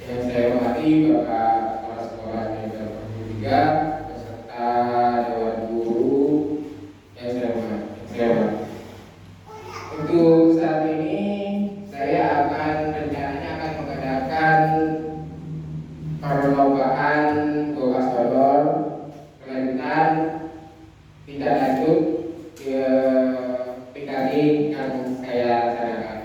Yang saya hormati Bapak Kepala Sekolah Negeri 3 beserta Dewan Guru yang saya hormati. Untuk saat ini saya rencananya akan mengadakan perlombaan Goga Sodor kelanjutan tindak lanjut ke PKD yang saya laksanakan.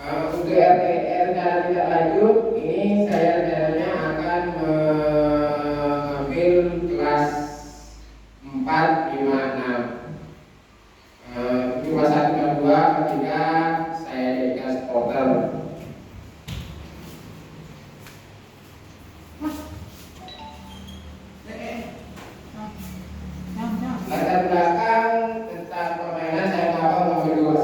Untuk RTR dan tidak lanjut ini saya rencananya akan mengambil kelas 4, 5, 6. Kelas 1 dan 2 ketika saya jadikan supporter. Latar belakang tentang permainan saya kenapa mengambil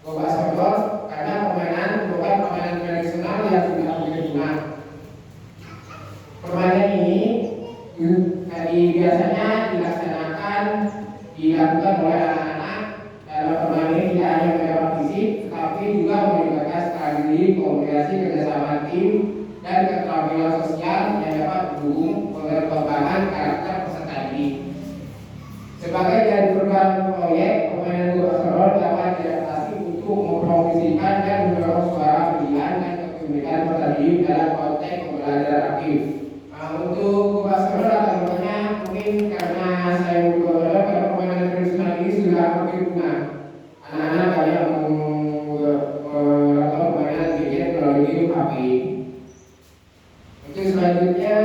Goga Sodor karena permainan bukan permainan tradisional yang sudah dikenal. Permainan ini biasanya dilakukan oleh anak-anak. Dalam permainan ini tidak hanya mendapat fisik, tetapi juga melibatkan strategi, komunikasi, kerjasama tim, dan keterampilan sosial yang dapat mendukung pengembangan karakter peserta didik. Sebagai dari program proyek, permainan Goga Sodor dapat diadaptasi untuk mempromosikan dan mendorong suara pilihan dan kepemilikan peserta didik dalam konteks pembelajaran aktif. Untuk Goga Sodor contohnya mungkin karena saya pada permainan tradisional ini sudah hampir punah. Anak-anak banyak melakukan permainan gadget melalui HP. Untuk selanjutnya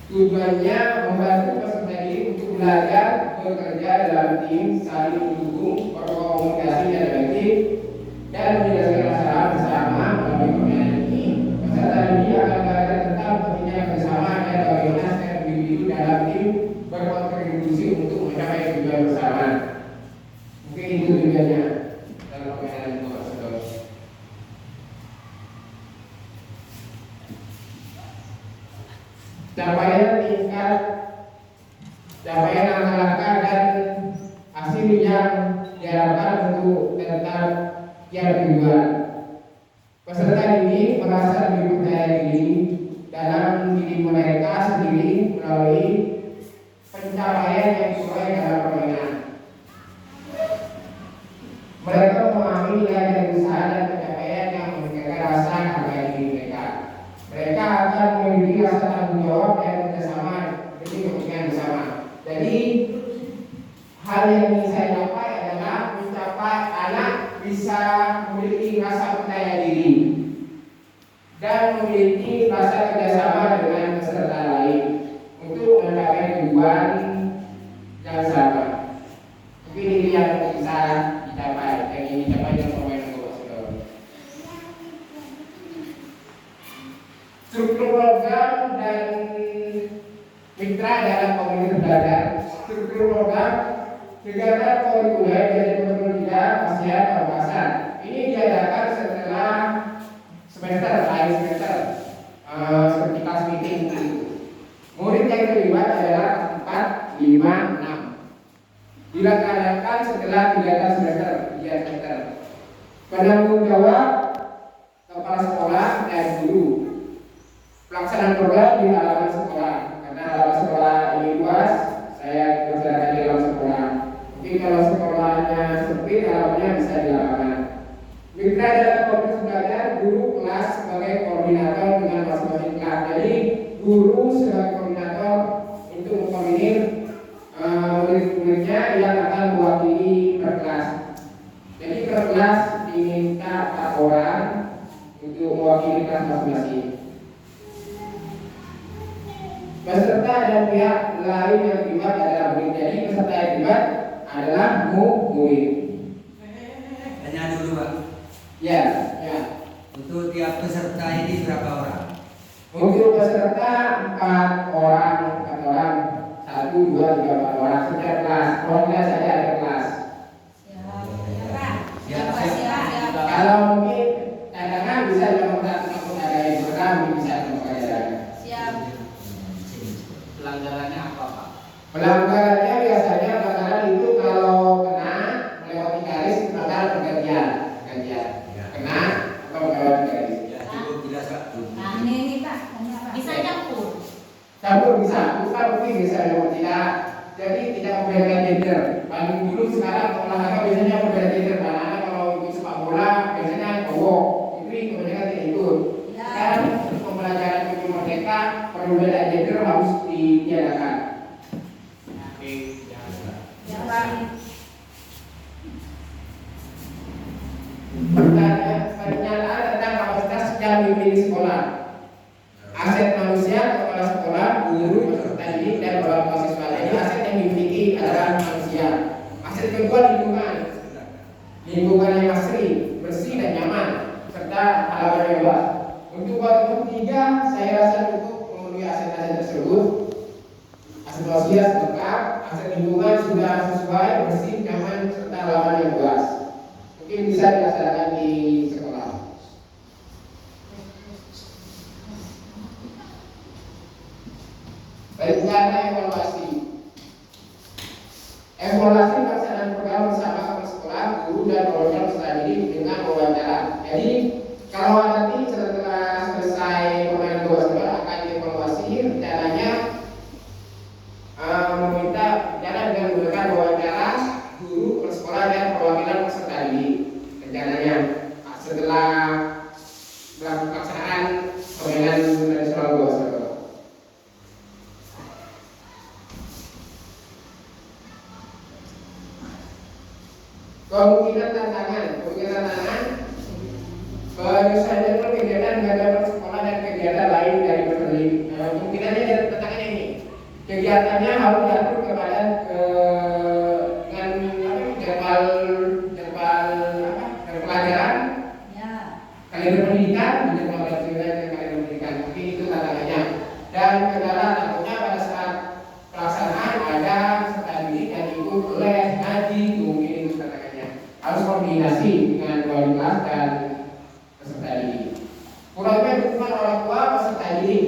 tujuannya membantu peserta didik untuk belajar bekerja dalam tim, saling mendukung, berkomunikasi dan efektif, dan menyelesaikan masalah bersama melalui permainan ini. Peserta didik akan belajar tentang pentingnya bersama dan bagaimana setiap individu dalam tim berkontribusi untuk mencapai tujuan bersama. Mungkin itu tujuannya dalam permainan Goga Sodor. Capaian langkah dan hasil yang diharapkan untuk tetap tiap tujuan. Peserta didik merasa lebih percaya diri dalam diri mereka sendiri melalui pencapaian yang sesuai dalam permainan. Mereka memahami nilai dan usaha dan pencapaian yang meningkatkan rasa harga diri mereka. Mereka akan memiliki rasa tanggung jawab dan kerjasama demi kepentingan bersama. Jadi hal yang ingin saya capai adalah mencapai anak bisa memiliki rasa percaya diri dan memiliki rasa kerjasama dengan peserta lain untuk mencapai tujuan yang sama. Mungkin ini yang bisa dicapai, yang ingin dicapai dalam permainan Goga Sodor. Struktur program dan mitra dalam komunitas belajar. Struktur program kegiatan kurikuler dari kurikulum 3 ASEAN Pembahasan. Ini diadakan setelah semester lain semester sekitar meeting itu. Murid yang terlibat adalah 4, 5, 6. Dilaksanakan setelah kegiatan semester 3 semester. Penanggung jawab kepala sekolah dan guru. Pelaksanaan program di halaman sekolah. Karena halaman sekolah ini luas, saya kerjakan di dalam sekolah. Mungkin kalau sekolahnya sempit, halamannya bisa di lapangan. Mitra dalam komunitas belajar, guru kelas sebagai koordinator dengan masing-masing kelas. Jadi guru sebagai koordinator untuk mengkoordinir murid-muridnya yang akan mewakili per kelas. Jadi per kelas diminta 4 orang untuk mewakili kelas masing-masing. Peserta dan pihak lain yang terlibat adalah murid. Jadi peserta yang terlibat adalah murid. Tanya dulu Pak. Ya. Untuk tiap peserta ini berapa orang? Untuk peserta 4 orang, 1, 2, 3, 4 orang setiap kelas. Kelas saja ada kelas. Siap. Kalau mungkin cadangan bisa nomor 1 nomor ada yang program bisa nomor cadangan. Siap. Pelanggarannya apa Pak? Pelanggarannya biasanya pelanggaran itu kalau kena melewati garis pelanggaran pergantian, kena atau melewati garis. Ya, cukup jelas Pak. Nah, ini Pak, bisa campur. Campur bisa, bukan mungkin bisa memang tidak. Jadi tidak membedakan gender. Paling dulu sekarang olahraga biasanya berbeda gender. Karena kalau ikut sepak bola biasanya cowok, putri kebanyakan tidak ikut. Sekarang untuk pembelajaran hukum merdeka perbedaan gender harus ditiadakan. Ya, Pak. Pernyataan tentang kapasitas yang dimiliki sekolah, aset manusia, kepala sekolah, guru, peserta didik, dan orang tua siswa. Jadi aset yang dimiliki adalah manusia. Aset kedua lingkungan yang asri, bersih dan nyaman, serta halaman yang luas. Untuk waktu ketiga, saya rasa cukup memenuhi aset-aset tersebut. Aset manusia lengkap, aset lingkungan sudah sesuai, bersih, nyaman, serta halaman yang luas. Mungkin bisa dilaksanakan di sekolah. Baik, cara evaluasi. Evaluasi pelaksanaan program bersama kepala sekolah, guru, dan program peserta didik dengan wawancara. Jadi kalau nanti setelah selesai permainan dua sekolah akan dievaluasi, rencananya meminta rencana dengan menggunakan wawancara guru, kepala sekolah, dan perwakilan peserta didik. Rencananya setelah melakukan pelaksanaan permainan tradisional dua sekolah. Kemungkinan tantangan penyelesaian kegiatan menghadapan sekolah dan kegiatan lain dari berbagai. Kemungkinannya dari tantangannya ini, kegiatannya harus diatur kepada dengan jadwal pelajaran, kalender pendidikan, jadwal pelajaran dan kalender pendidikan. Mungkin itu tantangannya. Dan kendala tentunya pada saat pelaksanaan ada peserta didik yang ikut les, ngaji, mungkin itu tantangannya. Harus koordinasi dengan wali kelas dan peserta didik. Kurangnya dukungan orang tua peserta didik.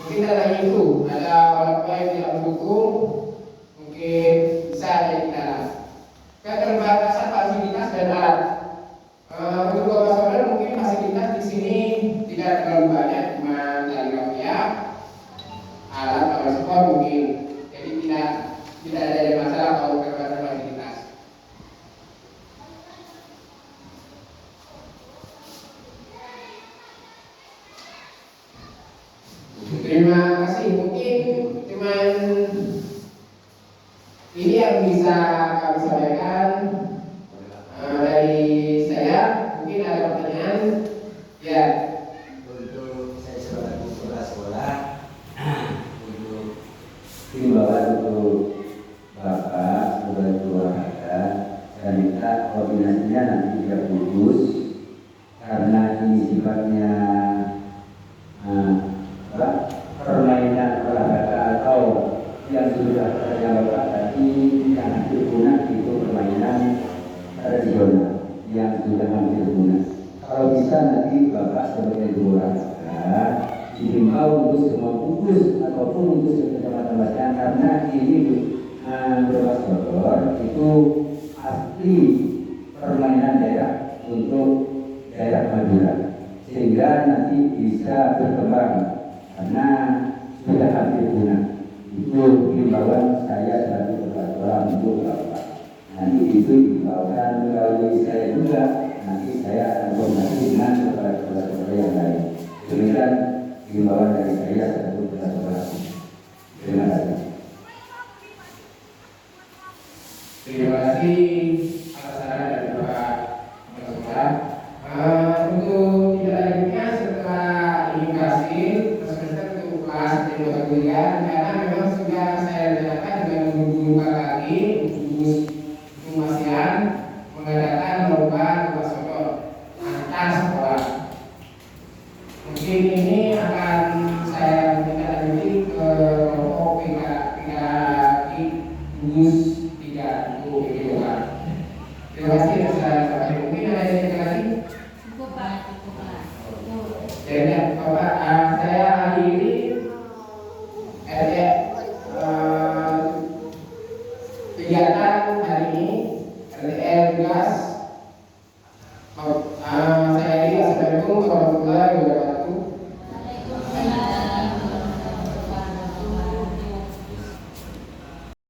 Mungkin tantangannya itu ada orang tua yang tidak mendukung, mungkin bisa ada kendala. Keterbatasan fasilitas dan alat. Untuk Bapak Saudara mungkin fasilitas di sini tidak terlalu banyak, cuma taligrafia, alat atau sekolah mungkin. Jadi tidak ada masalah kalau keterbatasan fasilitas. Terima kasih. Mungkin cuman ini yang bisa kami sampaikan dari saya. Mungkin ada pertanyaan? Ya. Untuk saya selaku kepala sekolah, untuk himbauan untuk Bapak sebagai olahraga, saya minta koordinasinya nanti tidak putus karena ini sifatnya permainan olahraga atau yang sudah saya Bapak tadi yang hampir punah itu permainan tradisional yang sudah hampir punah. Kalau bisa nanti Bapak sebagai guru olahraga dihimbau untuk semua gugus ataupun untuk kecamatan bacaan karena ini Bapak Sodor itu asli permainan daerah untuk daerah Madura sehingga nanti bisa berkembang karena sudah hampir punah. Itu himbauan saya selaku kepala sekolah untuk Bapak. Nanti itu himbauan melalui saya juga. Nanti saya akan koordinasi dengan kepala sekolah yang lain. Demikian himbauan dari saya selaku kepala sekolah. Terima kasih. Terima kasih atas saran dari Bapak Kepala Sekolah. Untuk tidak lanjutnya setelah ini kasih semester untuk kelas di luar kuliah, karena memang sudah saya rencanakan dengan guru lagi gugus pengasihan mengadakan lomba Bapak Sodor antar sekolah. Mungkin ini akan saya minta lanjuti ke kelompok PKI gugus 3 untuk PKI. Terima kasih atas saran. Mungkin ada yang lagi? Cukup Pak, cukup Pak. Jadi Bapak, saya akhiri kegiatan hari ini LDR Gas. Saya ini Assalamualaikum warahmatullahi wabarakatuh.